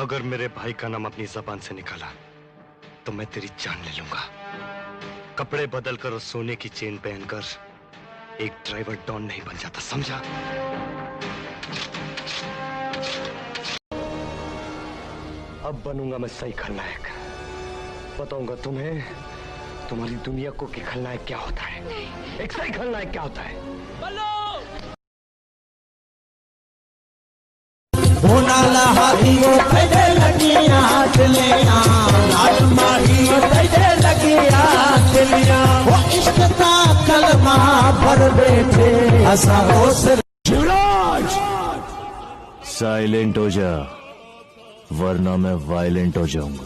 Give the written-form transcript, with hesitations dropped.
अगर मेरे भाई का नाम अपनी जबान से निकाला तो मैं तेरी जान ले लूंगा। कपड़े बदलकर और सोने की चेन पहनकर एक ड्राइवर डॉन नहीं बन जाता, समझा? अब बनूंगा मैं सही खलनायक। बताऊंगा तुम्हें, तुम्हारी दुनिया को कि खलनायक क्या होता है, एक सही खलनायक क्या होता है। शिवराज, साइलेंट हो जा वरना मैं वायलेंट हो जाऊंगा।